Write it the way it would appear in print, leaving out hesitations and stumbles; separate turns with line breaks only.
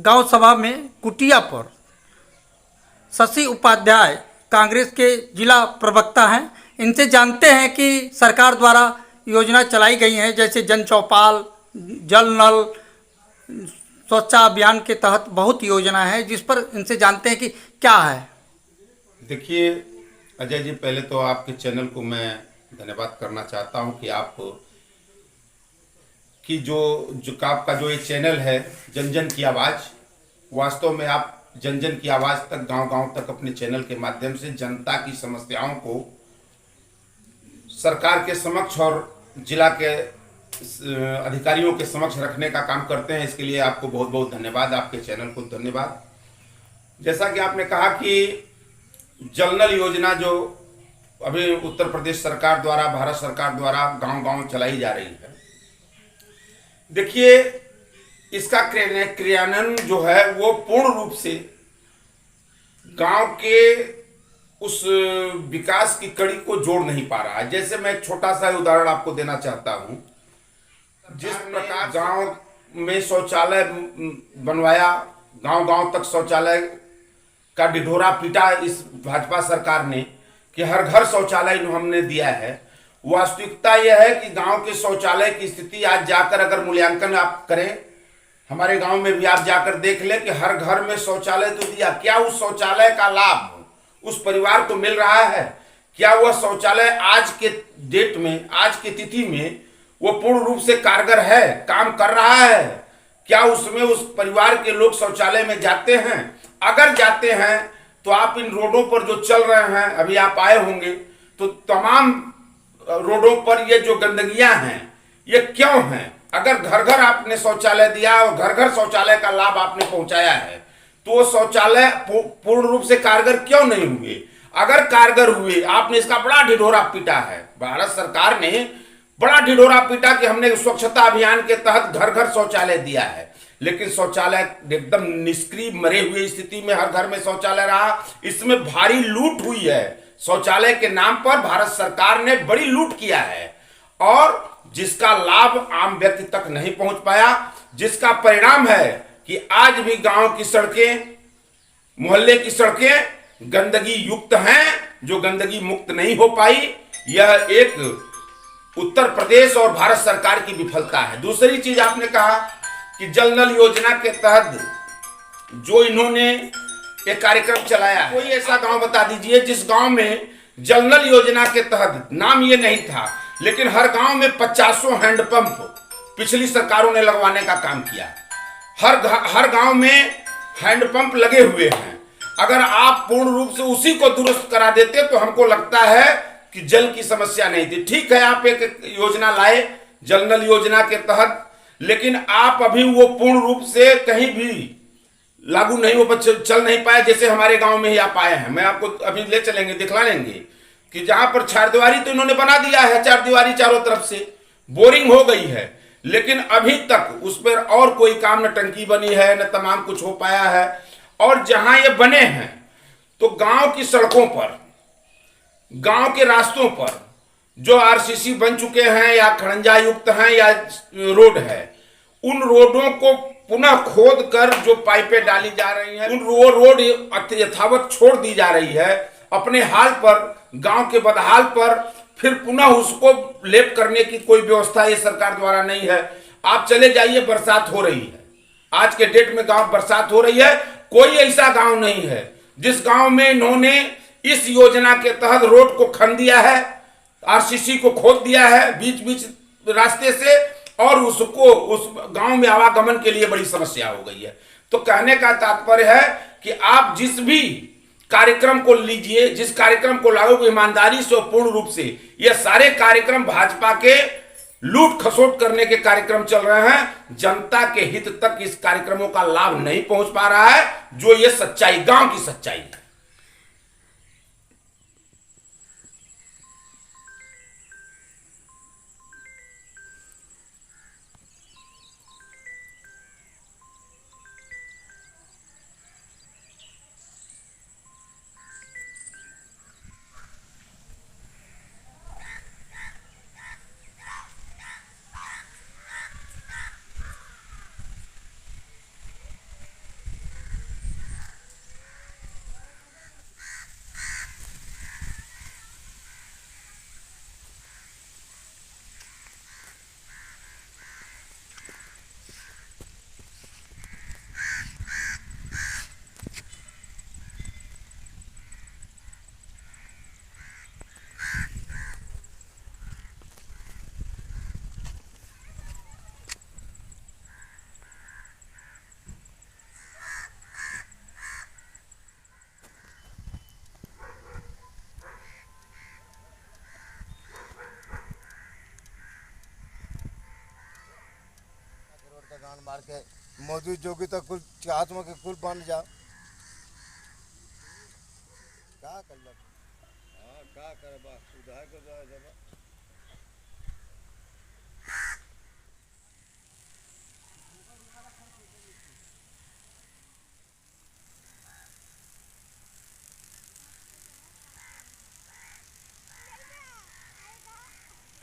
गांव सभा में कुटिया पर शशि उपाध्याय कांग्रेस के जिला प्रवक्ता हैं। इनसे जानते हैं कि सरकार द्वारा योजना चलाई गई हैं, जैसे जन चौपाल, जल नल, स्वच्छता अभियान के तहत बहुत योजना है, जिस पर इनसे जानते हैं कि क्या है।
देखिए अजय जी, पहले तो आपके चैनल को मैं धन्यवाद करना चाहता हूं कि आप की जो आपका जो ये चैनल है जन जन की आवाज़, वास्तव में आप जन जन की आवाज़ तक, गांव गांव तक अपने चैनल के माध्यम से जनता की समस्याओं को सरकार के समक्ष और जिला के अधिकारियों के समक्ष रखने का काम करते हैं। इसके लिए आपको बहुत बहुत धन्यवाद, आपके चैनल को धन्यवाद। जैसा कि आपने कहा कि जल नल योजना जो अभी उत्तर प्रदेश सरकार द्वारा, भारत सरकार द्वारा गांव गांव चलाई जा रही है, देखिए इसका क्रियान्वयन जो है वो पूर्ण रूप से गांव के उस विकास की कड़ी को जोड़ नहीं पा रहा है। जैसे मैं एक छोटा सा उदाहरण आपको देना चाहता हूं। जिस प्रकार गांव में शौचालय बनवाया, गांव गांव तक शौचालय का ढिढोरा पीटा इस भाजपा सरकार ने कि हर घर शौचालय हमने दिया है। वास्तविकता यह है कि गांव के शौचालय की स्थिति आज जाकर अगर मूल्यांकन आप करें, हमारे गांव में भी आप जाकर देख लें कि हर घर में शौचालय तो दिया, क्या उस शौचालय का लाभ उस परिवार को मिल रहा है? क्या वह शौचालय आज के डेट में, आज की तिथि में वो पूर्ण रूप से कारगर है, काम कर रहा है? क्या उसमें उस परिवार के लोग शौचालय में जाते हैं? अगर जाते हैं तो आप इन रोडों पर जो चल रहे हैं, अभी आप आए होंगे तो तमाम रोडों पर ये जो गंदगियां हैं ये क्यों हैं? अगर घर घर आपने शौचालय दिया और घर घर शौचालय का लाभ आपने पहुंचाया है तो वो शौचालय पूर्ण रूप से कारगर क्यों नहीं हुए? अगर कारगर हुए, आपने इसका बड़ा ढिढोरा पीटा है, भारत सरकार ने बड़ा ढिढोरा पीटा कि हमने स्वच्छता अभियान के तहत घर घर शौचालय दिया है, लेकिन शौचालय एकदम निष्क्रिय मरे हुए स्थिति में हर घर में शौचालय रहा। इसमें भारी लूट हुई है। शौचालय के नाम पर भारत सरकार ने बड़ी लूट किया है और जिसका लाभ आम व्यक्ति तक नहीं पहुंच पाया, जिसका परिणाम है कि आज भी गांव की सड़कें, मोहल्ले की सड़कें गंदगी युक्त हैं, जो गंदगी मुक्त नहीं हो पाई। यह एक उत्तर प्रदेश और भारत सरकार की विफलता है। दूसरी चीज आपने कहा कि जल नल योजना के तहत जो इन्होंने एक कार्यक्रम चलाया, कोई ऐसा गांव बता दीजिए जिस गांव में जल नल योजना के तहत, नाम ये नहीं था, लेकिन हर गांव में 50 हैंडपंप पिछली सरकारों ने लगवाने का काम किया। हर गांव में हैंडपंप लगे हुए हैं। अगर आप पूर्ण रूप से उसी को दुरुस्त करा देते तो हमको लगता है कि जल की समस्या नहीं थी। ठीक है, आप एक योजना लाए जल नल योजना के तहत, लेकिन आप अभी वो पूर्ण रूप से कहीं भी लागू नहीं हो, चल नहीं पाए। जैसे हमारे गांव में ही आप आए हैं, मैं आपको अभी ले चलेंगे, दिखला लेंगे कि जहां पर चारदीवारी तो इन्होंने बना दिया है, चारदीवारी चारों तरफ से बोरिंग हो गई है, लेकिन अभी तक उस पर और कोई काम, न टंकी बनी है न तमाम कुछ हो पाया है। और जहां ये बने हैं तो गांव की सड़कों पर, गांव के रास्तों पर जो आरसीसी बन चुके हैं या खड़ंजा युक्त हैं या रोड है, उन रोडों को पुनः खोद कर जो पाइपें डाली जा रही हैं, वो रोड यथावत छोड़ दी जा रही है अपने हाल पर, गांव के बदहाल पर। फिर पुनः उसको लेप करने की कोई व्यवस्था ये सरकार द्वारा नहीं है। आप चले जाइए, बरसात हो रही है, आज के डेट में गांव बरसात हो रही है, कोई ऐसा गांव नहीं है जिस गांव में इन्होंने इस योजना के तहत रोड को खन दिया है, आरसीसी को खोद दिया है बीच बीच रास्ते से, और उसको उस गांव में आवागमन के लिए बड़ी समस्या हो गई है। तो कहने का तात्पर्य है कि आप जिस भी कार्यक्रम को लीजिए, जिस कार्यक्रम को लागू ईमानदारी से पूर्ण रूप से, ये सारे कार्यक्रम भाजपा के लूट खसोट करने के कार्यक्रम चल रहे हैं। जनता के हित तक इस कार्यक्रमों का लाभ नहीं पहुंच पा रहा है, जो ये सच्चाई, गांव की सच्चाई है।
मार के मोदी जोगी तक कुल हाथ में के कुल बन जाओ क्या कर लो। हाँ क्या करे बा सुधार के